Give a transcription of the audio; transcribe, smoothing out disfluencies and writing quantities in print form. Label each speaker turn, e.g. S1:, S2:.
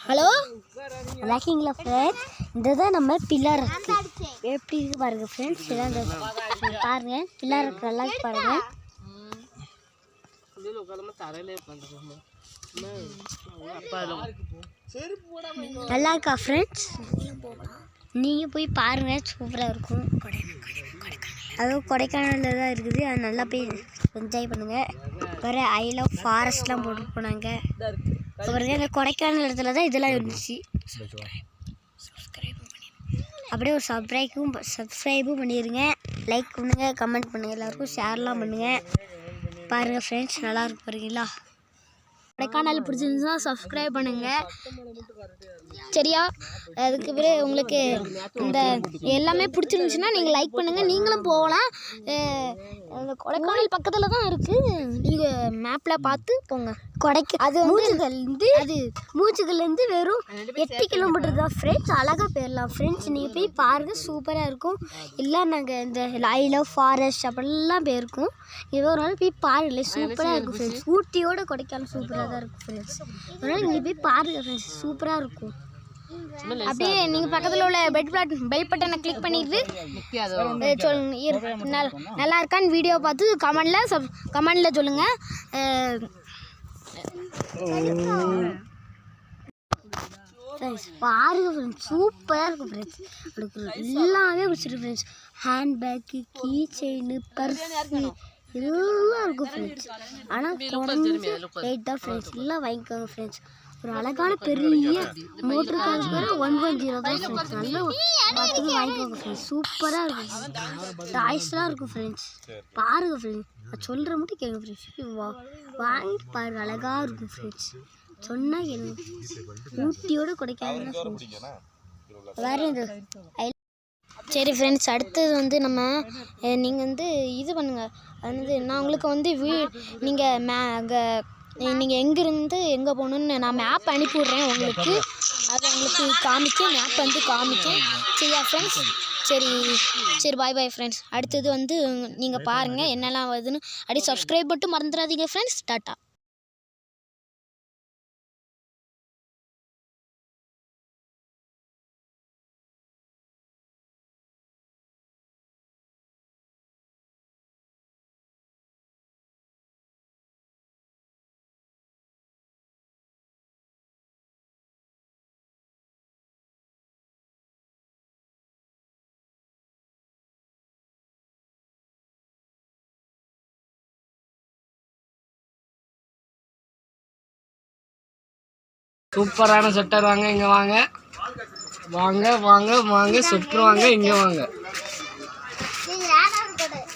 S1: Hello லைக்கிங்களா friends, இதுதான் நம்ம pillar எப்படி இருக்கு பாருங்க ஃப்ரெண்ட்ஸ். இதான் பாருங்க பில்லர் நல்லா பாருங்க. நல்லா இருக்கா ஃப்ரெண்ட்ஸ்? நீங்கள் போய் பாருங்க, சூப்பராக இருக்கும். அதுவும் கொடைக்கானலில் தான் இருக்குது. அது நல்லா போய் என்ஜாய் பண்ணுங்கள். வேறு ஐ லவ் ஃபாரஸ்ட்லாம் போட்டு போனாங்க. பாருங்க, இந்த கொடைக்கானல் இடத்துல தான் இதெல்லாம் இருந்துச்சு. அப்படியே ஒரு சப்ஸ்கிரைபும் பண்ணிடுங்க. லைக் பண்ணுங்கள், கமெண்ட் பண்ணுங்கள், எல்லாருக்கும் ஷேர்லாம் பண்ணுங்கள். பாருங்கள் ஃப்ரெண்ட்ஸ், நல்லா இருக்கு பாருங்களா. கொடைக்கானல் பிடிச்சிருந்துச்சுன்னா சப்ஸ்கிரைப் பண்ணுங்கள் சரியா. அதுக்கு பிறகு உங்களுக்கு இந்த எல்லாமே பிடிச்சிருந்துச்சுன்னா நீங்கள் லைக் பண்ணுங்கள். நீங்களும் போகலாம். அந்த கொடைக்கானல் பக்கத்தில் தான் இருக்குது. நீங்கள் மேப்பில் பார்த்து போங்க. அது மூச்சுகள்லேருந்து வெறும் 8 கிலோமீட்டர் தான் ஃப்ரெண்ட்ஸ். அழகாக போயிடலாம் ஃப்ரெண்ட்ஸ். நீங்கள் போய் பாருங்கள், சூப்பராக இருக்கும். இல்லை நாங்கள் இந்த ஐ லவ் ஃபாரஸ்ட் அப்படிலாம் போயிருக்கோம். ஏதோ ஒரு நாள் போய் பாருங்கள், சூப்பராக இருக்கும் ஃப்ரெண்ட்ஸ். ஊட்டியோட கொடைக்கானல் சூப்பராக தான் இருக்கும் ஃப்ரெண்ட்ஸ். ஒரு நாள் நீங்கள் போய் பாருங்கள் ஃப்ரெண்ட்ஸ், சூப்பராக இருக்கும். அப்படியே நீங்கள் பக்கத்தில் உள்ள பெல் பட்டனை கிளிக் பண்ணிட்டு நல்லா இருக்கான்னு வீடியோ பார்த்து கமெண்டில் சொல்லுங்கள். பாருங்க ஃப்ரெண்ட்ஸ், சூப்பராக இருக்கும் ஃப்ரெண்ட்ஸ். எல்லாமே பிடிச்சிருக்கு friends. Handbag, key chain, purse எல்லாம் இருக்கும் ஃப்ரெண்ட்ஸ். ஆனால் குறைஞ்ச ரேட் தான் ஃப்ரெண்ட்ஸ். எல்லாம் வாங்கிக்கோங்க ஃப்ரெண்ட்ஸ். ஒரு அழகான பெரிய மோட்டர் கார் பேர் 110 தான் ஃப்ரெண்ட்ஸ். நல்லா பார்த்து வாங்கிக்கோங்க ஃப்ரெண்ட்ஸ். சூப்பராக இருக்கும். டாய்ஸ்லாம் இருக்கும் ஃப்ரெண்ட்ஸ். பாருங்க ஃப்ரெண்ட்ஸ், நான் சொல்கிற மட்டும் கேட்க ஃப்ரெண்ட்ஸ். வாங்கி பாருங்க, அழகாக இருக்கும் ஃப்ரெண்ட்ஸ். சொன்னால் கேளுங்க. ஊட்டியோட கொடைக்கானல் ஃப்ரெண்ட்ஸ். வேறு இந்த சரி ஃப்ரெண்ட்ஸ், அடுத்தது வந்து நம்ம நீங்கள் இது பண்ணுங்கள். அது நான் உங்களுக்கு நீங்கள் எங்கேருந்து எங்கே போகணுன்னு நான் மேப் அனுப்பிவிட்றேன் உங்களுக்கு. அது உங்களுக்கு காமிக்கேன் சரியா ஃப்ரெண்ட்ஸ். சரி பாய் ஃப்ரெண்ட்ஸ். அடுத்தது நீங்கள் பாருங்கள் என்னெல்லாம் வருதுன்னு. அப்படியே சப்ஸ்கிரைப் மட்டும் மறந்துடாதீங்க ஃப்ரெண்ட்ஸ். டாட்டா.
S2: சூப்பரான செட்டர் வாங்க, இங்கே வாங்க சுற்றுவாங்க, இங்கே வாங்க.